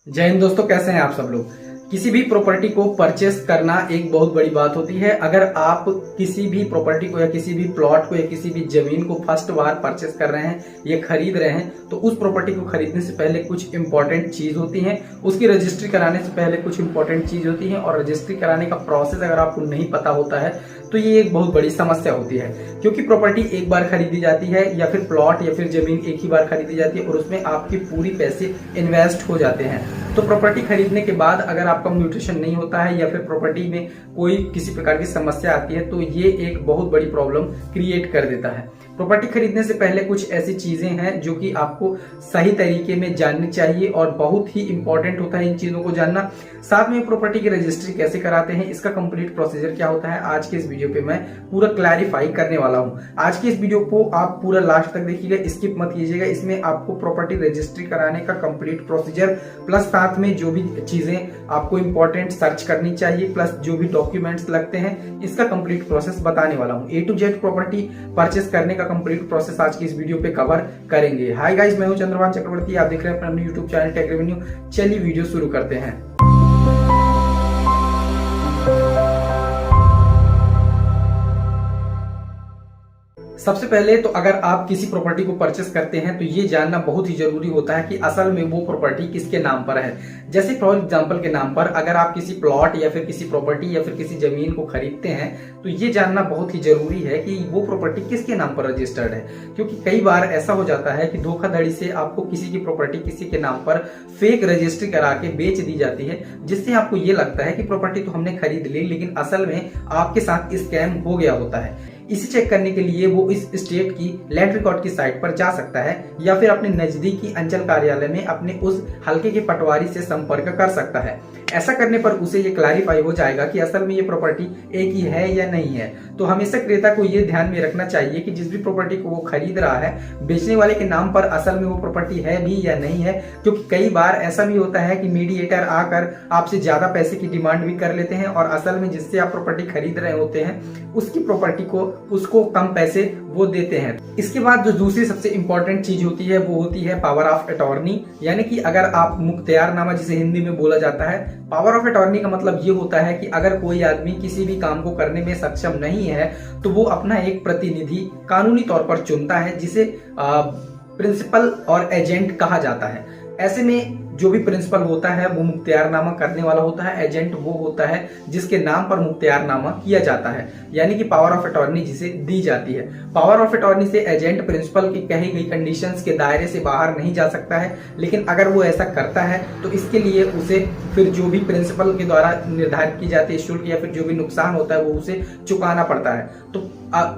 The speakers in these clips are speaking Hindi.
जय हिंद दोस्तों, कैसे हैं आप सब लोग। किसी भी प्रॉपर्टी को परचेस करना एक बहुत बड़ी बात होती है। अगर आप किसी भी प्रॉपर्टी को या किसी भी प्लॉट को या किसी भी जमीन को फर्स्ट बार परचेस कर रहे हैं, ये खरीद रहे हैं, तो उस प्रॉपर्टी को खरीदने से पहले कुछ इंपॉर्टेंट चीज होती है। उसकी रजिस्ट्री कराने से पहले कुछ इंपॉर्टेंट चीज होती है, और रजिस्ट्री कराने का प्रोसेस अगर आपको नहीं पता होता है तो ये एक बहुत बड़ी समस्या होती है। क्योंकि प्रॉपर्टी एक बार खरीदी जाती है, या फिर प्लॉट या फिर जमीन एक ही बार खरीदी जाती है, और उसमें आपकी पूरी पैसे इन्वेस्ट हो जाते हैं। तो प्रॉपर्टी खरीदने के बाद अगर आपका म्यूटेशन नहीं होता है, या फिर प्रॉपर्टी में कोई किसी प्रकार की समस्या आती है, तो ये एक बहुत बड़ी प्रॉब्लम क्रिएट कर देता है। प्रॉपर्टी खरीदने से पहले कुछ ऐसी चीजें हैं जो कि आपको सही तरीके में जाननी चाहिए, और बहुत ही इंपॉर्टेंट होता है इन चीजों को जानना। साथ में प्रॉपर्टी की रजिस्ट्री कैसे कराते हैं, इसका कंप्लीट प्रोसीजर क्या होता है, आज के इस वीडियो पे मैं पूरा क्लैरिफाई करने वाला हूं। आज के इस वीडियो को आप पूरा लास्ट तक देखिएगा, स्किप मत कीजिएगा। इसमें आपको प्रॉपर्टी रजिस्ट्री कराने का कंप्लीट प्रोसीजर, प्लस साथ में जो भी चीजें आपको इंपॉर्टेंट सर्च करनी चाहिए, प्लस जो भी डॉक्यूमेंट्स लगते हैं, इसका कंप्लीट प्रोसेस बताने वाला हूं। A to Z property purchase करने का कंप्लीट प्रोसेस आज की इस वीडियो पे कवर करेंगे। हाय गाइस, मैं हूं चंद्रभान चक्रवर्ती, आप देख रहे हैं अपने यूट्यूब चैनल टेक रेवेन्यू। चलिए वीडियो शुरू करते हैं। सबसे पहले तो अगर आप किसी प्रॉपर्टी को परचेस करते हैं तो ये जानना बहुत ही जरूरी होता है कि असल में वो प्रॉपर्टी किसके नाम पर है। जैसे फॉर एग्जांपल के नाम पर अगर आप किसी प्लॉट या फिर किसी प्रॉपर्टी या फिर किसी जमीन को खरीदते हैं, तो ये जानना बहुत ही जरूरी है कि वो प्रॉपर्टी किसके नाम पर रजिस्टर्ड है। क्योंकि कई बार ऐसा हो जाता है कि धोखाधड़ी से आपको किसी की प्रॉपर्टी किसी के नाम पर फेक रजिस्ट्री करा के बेच दी जाती है, जिससे आपको ये लगता है कि प्रॉपर्टी तो हमने खरीद ली, लेकिन असल में आपके साथ स्कैम हो गया होता है। इसे चेक करने के लिए वो इस स्टेट की लैंड रिकॉर्ड की साइट पर जा सकता है, या फिर अपने नजदीकी अंचल कार्यालय में अपने उस हल्के के पटवारी से संपर्क कर सकता है। ऐसा करने पर उसे ये क्लैरिफाई हो जाएगा कि असल में ये प्रॉपर्टी एक ही है या नहीं है। तो हमेशा क्रेता को ये ध्यान में रखना चाहिए कि जिस भी प्रॉपर्टी को वो खरीद रहा है, बेचने वाले के नाम पर असल में वो प्रॉपर्टी है भी या नहीं है। क्योंकि कई बार ऐसा भी होता है कि मीडिएटर आकर आपसे ज्यादा पैसे की डिमांड भी कर लेते हैं, और असल में जिससे आप प्रॉपर्टी खरीद रहे होते हैं उसकी प्रॉपर्टी को उसको कम पैसे वो देते हैं। इसके बाद जो दूसरी सबसे इंपॉर्टेंट चीज होती है वो होती है पावर ऑफ अटॉर्नी, यानी कि अगर आप मुख्तियारनामा, जिसे हिंदी में बोला जाता है। पावर ऑफ अटॉर्नी का मतलब ये होता है कि अगर कोई आदमी किसी भी काम को करने में सक्षम नहीं है, तो वो अपना एक प्रतिनिधि कानूनी तौर पर चुनता है, जिसे प्रिंसिपल और एजेंट कहा जाता है। ऐसे में जो भी प्रिंसिपल होता है वो मुख्तियारनामा करने वाला होता है, एजेंट वो होता है जिसके नाम पर मुख्तियारनामा किया जाता है, यानी कि पावर ऑफ अटॉर्नी जिसे दी जाती है। पावर ऑफ अटॉर्नी से एजेंट प्रिंसिपल की कही गई कंडीशंस के दायरे से बाहर नहीं जा सकता है, लेकिन अगर वो ऐसा करता है तो इसके लिए उसे फिर जो भी प्रिंसिपल के द्वारा निर्धारित की जाती है शुल्क या फिर जो भी नुकसान होता है वो उसे चुकाना पड़ता है। तो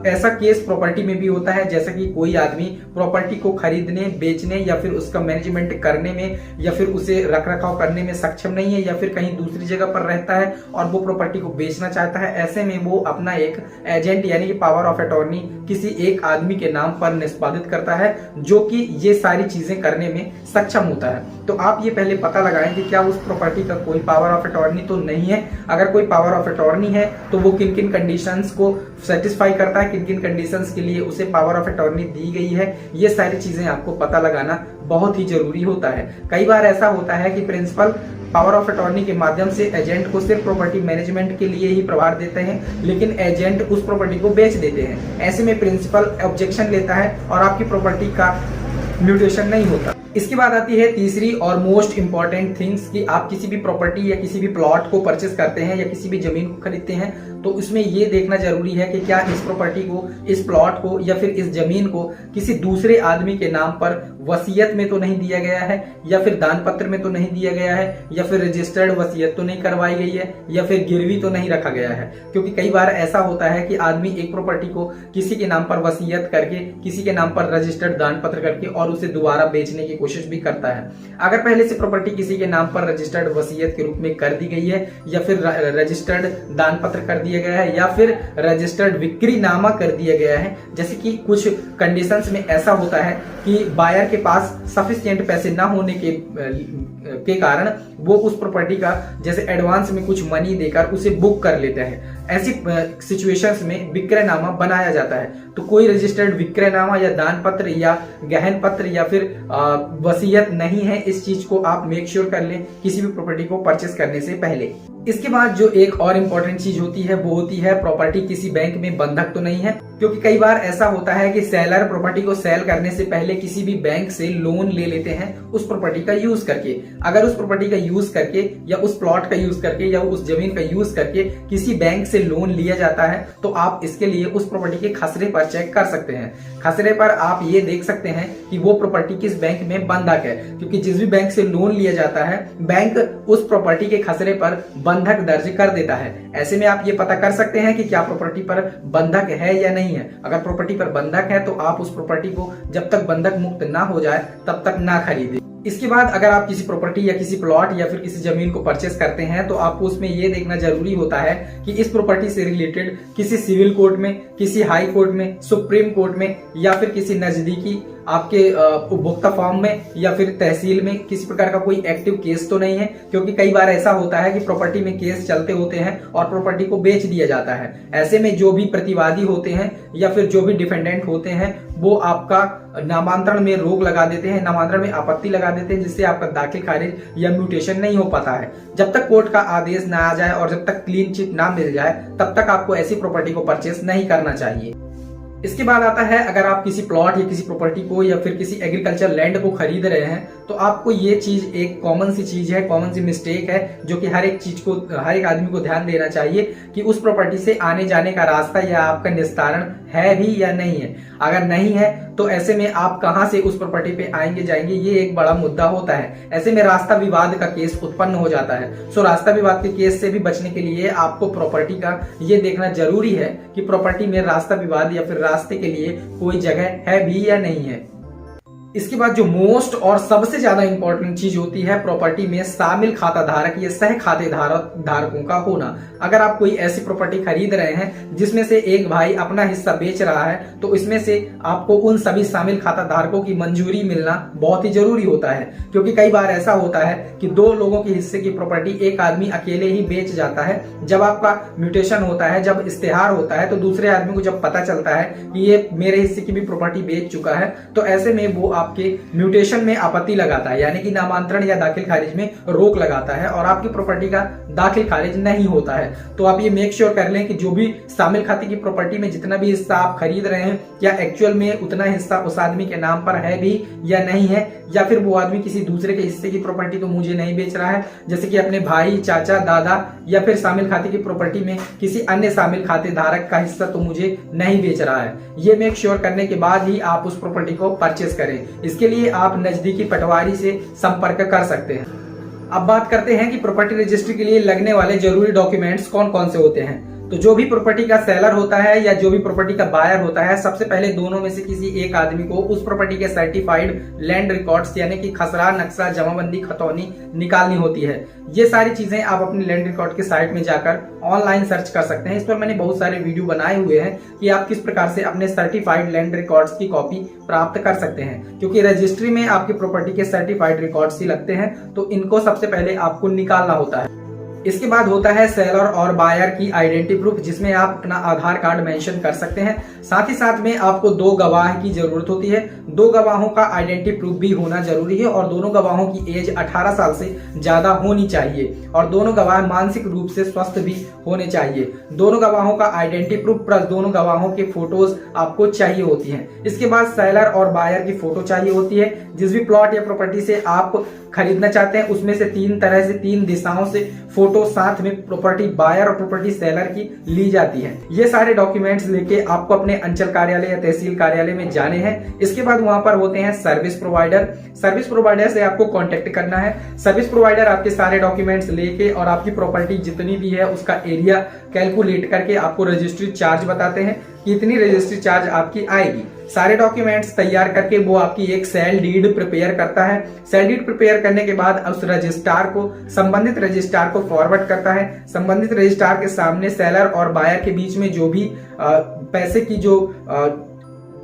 ऐसा केस प्रॉपर्टी में भी होता है, जैसा कि कोई आदमी प्रॉपर्टी को खरीदने, बेचने या फिर उसका मैनेजमेंट करने में या फिर उसे रख रखाव करने में सक्षम नहीं है, या फिर कहीं दूसरी जगह पर रहता है और वो प्रॉपर्टी को बेचना चाहता है। ऐसे में वो अपना एक एजेंट यानी कि पावर ऑफ अटॉर्नी किसी एक आदमी के नाम पर निष्पादित करता है, जो कि ये सारी चीजें करने में सक्षम होता है। तो आप ये पहले पता लगाएं कि क्या उस प्रॉपर्टी का कोई पावर ऑफ अटॉर्नी तो नहीं है। अगर कोई पावर ऑफ अटॉर्नी है तो वो किन किन कंडीशंस को सेटिस्फाई करता है, किन किन कंडीशंस के लिए उसे पावर ऑफ अटॉर्नी दी गई है, ये सारी चीजें आपको पता लगाना बहुत ही जरूरी होता है। कई बार ऐसा होता है कि प्रिंसिपल पावर ऑफ अटॉर्नी के माध्यम से एजेंट को सिर्फ प्रॉपर्टी मैनेजमेंट के लिए ही प्रभार देते हैं, लेकिन एजेंट उस प्रॉपर्टी को बेच देते हैं। ऐसे में प्रिंसिपल ऑब्जेक्शन लेता है और आपकी प्रॉपर्टी का म्यूटेशन नहीं होता। इसके बाद आती है तीसरी और मोस्ट इंपॉर्टेंट थिंग्स कि आप किसी भी प्रॉपर्टी या किसी भी प्लॉट को परचेस करते हैं या किसी भी जमीन को खरीदते हैं, तो उसमें ये देखना जरूरी है कि क्या इस प्रॉपर्टी को, इस प्लॉट को या फिर इस जमीन को किसी दूसरे आदमी के नाम पर वसीयत में तो नहीं दिया गया है, या फिर दान पत्र में तो नहीं दिया गया है, या फिर रजिस्टर्ड वसीयत तो नहीं करवाई गई है, या फिर गिरवी तो नहीं रखा गया है। क्योंकि कई बार ऐसा होता है कि आदमी एक प्रॉपर्टी को किसी के नाम पर वसीयत करके, किसी के नाम पर रजिस्टर्ड दान पत्र करके और उसे दोबारा बेचने की कोशिश भी करता है। अगर पहले से प्रॉपर्टी किसी के नाम पर रजिस्टर्ड वसीयत के रूप में कर दी गई है, या फिर रजिस्टर्ड दान पत्र कर दिया गया है, या फिर रजिस्टर्ड विक्रीनामा कर दिया गया है, जैसे कि कुछ कंडीशंस में ऐसा होता है कि बायर के पास सफिशिएंट पैसे ना होने के कारण वो उस प्रॉपर्टी का जैसे एडवांस में कुछ मनी देकर उसे बुक कर लेते हैं। ऐसी सिचुएशंस में विक्रयनामा बनाया जाता है। तो कोई रजिस्टर्ड विक्रयनामा या दान पत्र या गहन पत्र या फिर वसीयत नहीं है, इस चीज को आप मेक श्योर कर लें किसी भी प्रॉपर्टी को परचेस करने से पहले। इसके बाद जो एक और इम्पोर्टेंट चीज होती है वो होती है प्रॉपर्टी किसी बैंक में बंधक तो नहीं है, क्योंकि कई बार ऐसा होता है कि सेलर प्रॉपर्टी को सेल करने से पहले किसी भी बैंक से लोन ले लेते हैं उस प्रॉपर्टी का यूज करके। अगर उस प्रॉपर्टी का यूज करके या उस प्लॉट का यूज करके या उस जमीन का यूज करके किसी बैंक से लोन लिया जाता है तो आप इसके लिए उस प्रॉपर्टी के खसरे पर चेक कर सकते हैं। खसरे पर आप ये देख सकते हैं कि वो प्रॉपर्टी किस बैंक में बंधक है, क्योंकि जिस भी बैंक से लोन लिया जाता है बैंक उस प्रॉपर्टी के खसरे पर बंधक दर्ज कर देता है। ऐसे में आप ये पता कर सकते हैं कि क्या प्रॉपर्टी पर बंधक है या नहीं है। अगर प्रॉपर्टी पर बंधक है तो आप उस प्रॉपर्टी को जब तक बंधक मुक्त ना हो जाए तब तक ना खरीदें। इसके बाद अगर आप किसी प्रॉपर्टी या किसी प्लॉट या फिर किसी जमीन को परचेस करते हैं तो आपको उसमें ये देखना जरूरी होता है कि इस प्रॉपर्टी से रिलेटेड किसी सिविल कोर्ट में, किसी हाई कोर्ट में, सुप्रीम कोर्ट में या फिर किसी नजदीकी आपके उपभोक्ता फॉर्म में या फिर तहसील में किसी प्रकार का कोई एक्टिव केस तो नहीं है, क्योंकि कई बार ऐसा होता है कि प्रॉपर्टी में केस चलते होते हैं और प्रॉपर्टी को बेच दिया जाता है। ऐसे में जो भी प्रतिवादी होते हैं या फिर जो भी डिफेंडेंट होते हैं वो आपका नामांतरण में रोक लगा देते हैं, नामांतरण में आपत्ति लगा देते हैं, जिससे आपका दाखिल खारिज या म्यूटेशन नहीं हो पाता है। जब तक कोर्ट का आदेश ना आ जाए और जब तक क्लीन चिट ना मिल जाए तब तक आपको ऐसी प्रॉपर्टी को परचेस नहीं करना चाहिए। इसके बाद आता है अगर आप किसी प्लॉट या किसी प्रॉपर्टी को या फिर किसी एग्रीकल्चर लैंड को खरीद रहे हैं तो आपको ये चीज एक कॉमन सी चीज है, कॉमन सी मिस्टेक है जो कि हर एक आदमी को ध्यान देना चाहिए कि उस प्रॉपर्टी से आने जाने का रास्ता या आपका निस्तारण है भी या नहीं है। अगर नहीं है तो ऐसे में आप कहां से उस प्रॉपर्टी पे आएंगे जाएंगे, ये एक बड़ा मुद्दा होता है। ऐसे में रास्ता विवाद का केस उत्पन्न हो जाता है। सो रास्ता विवाद के केस से भी बचने के लिए आपको प्रॉपर्टी का ये देखना जरूरी है कि प्रॉपर्टी में रास्ता विवाद या फिर रास्ते के लिए कोई जगह है भी या नहीं है। इसके बाद जो मोस्ट और सबसे ज्यादा इंपॉर्टेंट चीज होती है प्रॉपर्टी में शामिल खाता धारक या सह खाते धारकों का होना। अगर आप कोई ऐसी प्रॉपर्टी खरीद रहे हैं जिसमें से एक भाई अपना हिस्सा बेच रहा है तो इसमें से आपको उन सभी शामिल खाता धारकों की मंजूरी मिलना बहुत ही जरूरी होता है, क्योंकि कई बार ऐसा होता है कि दो लोगों के हिस्से की प्रॉपर्टी एक आदमी अकेले ही बेच जाता है। जब आपका म्यूटेशन होता है, जब इस्तेहार होता है तो दूसरे आदमी को जब पता चलता है कि ये मेरे हिस्से की भी प्रॉपर्टी बेच चुका है तो ऐसे में वो आपके म्यूटेशन में आपत्ति लगाता है, यानी कि नामांतरण या दाखिल खारिज में रोक लगाता है और आपकी प्रॉपर्टी का दाखिल खारिज नहीं होता है। तो आप ये मेक श्योर कर लें कि जो भी शामिल खाते की प्रॉपर्टी में जितना भी हिस्सा आप खरीद रहे हैं क्या एक्चुअल में उतना हिस्सा उस आदमी के नाम पर है भी या नहीं है, या फिर वो आदमी किसी दूसरे के हिस्से की प्रॉपर्टी तो मुझे नहीं बेच रहा है, जैसे कि अपने भाई, चाचा, दादा या फिर शामिल खाते की प्रॉपर्टी में किसी अन्य शामिल खाते धारक का हिस्सा तो मुझे नहीं बेच रहा है। ये मेक श्योर करने के बाद ही आप उस प्रॉपर्टी को परचेस करें। इसके लिए आप नजदीकी पटवारी से संपर्क कर सकते हैं। अब बात करते हैं कि प्रॉपर्टी रजिस्ट्री के लिए लगने वाले जरूरी डॉक्यूमेंट्स कौन कौन से होते हैं। तो जो भी प्रॉपर्टी का सेलर होता है या जो भी प्रॉपर्टी का बायर होता है, सबसे पहले दोनों में से किसी एक आदमी को उस प्रॉपर्टी के सर्टिफाइड लैंड रिकॉर्ड्स यानी कि खसरा, नक्शा, जमाबंदी, खतौनी निकालनी होती है। ये सारी चीजें आप अपने लैंड रिकॉर्ड के साइट में जाकर ऑनलाइन सर्च कर सकते हैं। इस पर मैंने बहुत सारे वीडियो बनाए हुए हैं कि आप किस प्रकार से अपने सर्टिफाइड लैंड रिकॉर्ड्स की कॉपी प्राप्त कर सकते हैं, क्योंकि रजिस्ट्री में आपकी प्रॉपर्टी के सर्टिफाइड रिकॉर्ड्स ही लगते हैं, तो इनको सबसे पहले आपको निकालना होता है। इसके बाद होता है सेलर और बायर की आइडेंटिटी प्रूफ, जिसमें आप अपना आधार कार्ड मेंशन कर सकते हैं। साथ ही साथ में आपको दो गवाह की जरूरत होती है। दो गवाहों का आइडेंटिटी प्रूफ भी होना जरूरी है और दोनों गवाहों की एज 18 साल से ज्यादा होनी चाहिए और दोनों गवाह मानसिक रूप से स्वस्थ भी होने चाहिए। दोनों गवाहों का आइडेंटिटी प्रूफ प्लस दोनों गवाहों के फोटोज आपको चाहिए होती हैं। इसके बाद सेलर और बायर की फोटो चाहिए होती है। जिस भी प्लॉट या प्रॉपर्टी से आप खरीदना चाहते हैं उसमें से तीन दिशाओं से फोटो साथ में प्रॉपर्टी बायर और प्रॉपर्टी सेलर की ली जाती है। ये सारे डॉक्यूमेंट्स लेके आपको अपने अंचल कार्यालय या तहसील कार्यालय में जाने हैं। इसके बाद वहां पर होते हैं सर्विस प्रोवाइडर। सर्विस प्रोवाइडर से आपको कांटेक्ट करना है। सर्विस प्रोवाइडर आपके सारे डॉक्यूमेंट्स लेके और आपकी प्रॉपर्टी जितनी भी है उसका एरिया कैलकुलेट करके आपको रजिस्ट्री चार्ज बताते हैं कि इतनी रजिस्ट्री चार्ज आपकी आएगी। सारे डॉक्यूमेंट्स तैयार करके वो आपकी एक सेल डीड प्रिपेयर करता है। सेल डीड प्रिपेयर करने के बाद उस रजिस्ट्रार को संबंधित रजिस्ट्रार को फॉरवर्ड करता है। संबंधित रजिस्ट्रार के सामने सेलर और बायर के बीच में जो भी पैसे की जो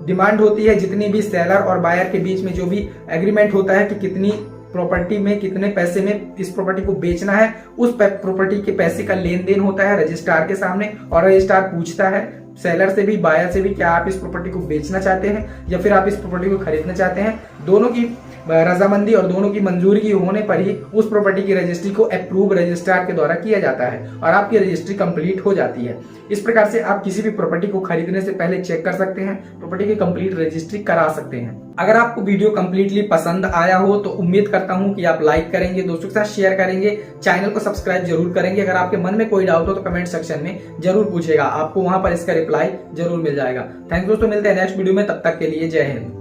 डिमांड होती है, जितनी भी सेलर और बायर के बीच में जो भी एग्रीमेंट होता है कि कितनी प्रॉपर्टी में कितने पैसे में इस प्रॉपर्टी को बेचना है, उस प्रॉपर्टी के पैसे का लेन देन होता है रजिस्ट्रार के सामने, और रजिस्ट्रार पूछता है सेलर से भी, बायर से भी, क्या आप इस प्रॉपर्टी को बेचना चाहते हैं या फिर आप इस प्रॉपर्टी को खरीदना चाहते हैं। दोनों की रजामंदी और दोनों की मंजूरी की होने पर ही उस प्रॉपर्टी की रजिस्ट्री को अप्रूव रजिस्ट्रार के द्वारा किया जाता है और आपकी रजिस्ट्री कंप्लीट हो जाती है। इस प्रकार से आप किसी भी प्रॉपर्टी को खरीदने से पहले चेक कर सकते हैं, प्रॉपर्टी की कंप्लीट रजिस्ट्री करा सकते हैं। अगर आपको वीडियो कंप्लीटली पसंद आया हो तो उम्मीद करता हूं कि आप लाइक करेंगे, दोस्तों के साथ शेयर करेंगे, चैनल को सब्सक्राइब जरूर करेंगे। अगर आपके मन में कोई डाउट हो तो कमेंट सेक्शन में जरूर पूछेगा, आपको वहां पर इसका रिप्लाई जरूर मिल जाएगा। थैंक यू दोस्तों, मिलते हैं नेक्स्ट वीडियो में, तब तक के लिए जय हिंद।